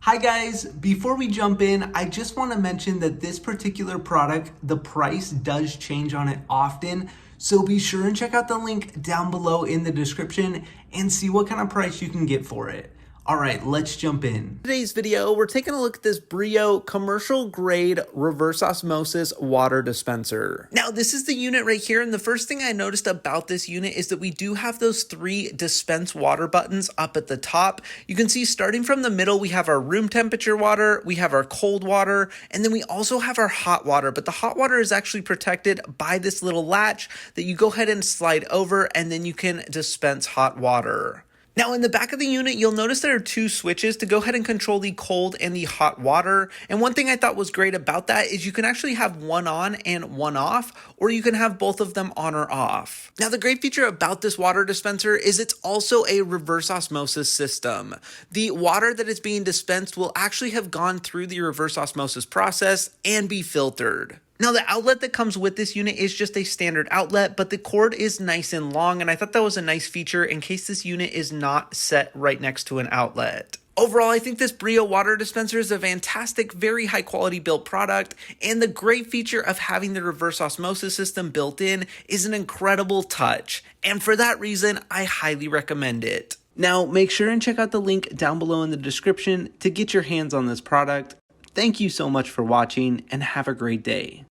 Hi guys, before we jump in, I just want to mention that this particular product, the price does change on it often. So be sure and check out the link down below in the description and see what kind of price you can get for it. All right, let's jump in. Today's video, we're taking a look at this Brio commercial grade reverse osmosis water dispenser. Now, this is the unit right here, and the first thing I noticed about this unit is that we do have those 3 dispense water buttons up at the top. You can see starting from the middle, we have our room temperature water, we have our cold water, and then we also have our hot water, but the hot water is actually protected by this little latch that you go ahead and slide over, and then you can dispense hot water. Now in the back of the unit, you'll notice there are 2 switches to go ahead and control the cold and the hot water. And one thing I thought was great about that is you can actually have one on and one off, or you can have both of them on or off. Now the great feature about this water dispenser is it's also a reverse osmosis system. The water that is being dispensed will actually have gone through the reverse osmosis process and be filtered. Now the outlet that comes with this unit is just a standard outlet, but the cord is nice and long, and I thought that was a nice feature in case this unit is not set right next to an outlet. Overall, I think this Brio water dispenser is a fantastic, very high quality built product, and the great feature of having the reverse osmosis system built in is an incredible touch, and for that reason, I highly recommend it. Now, make sure and check out the link down below in the description to get your hands on this product. Thank you so much for watching, and have a great day.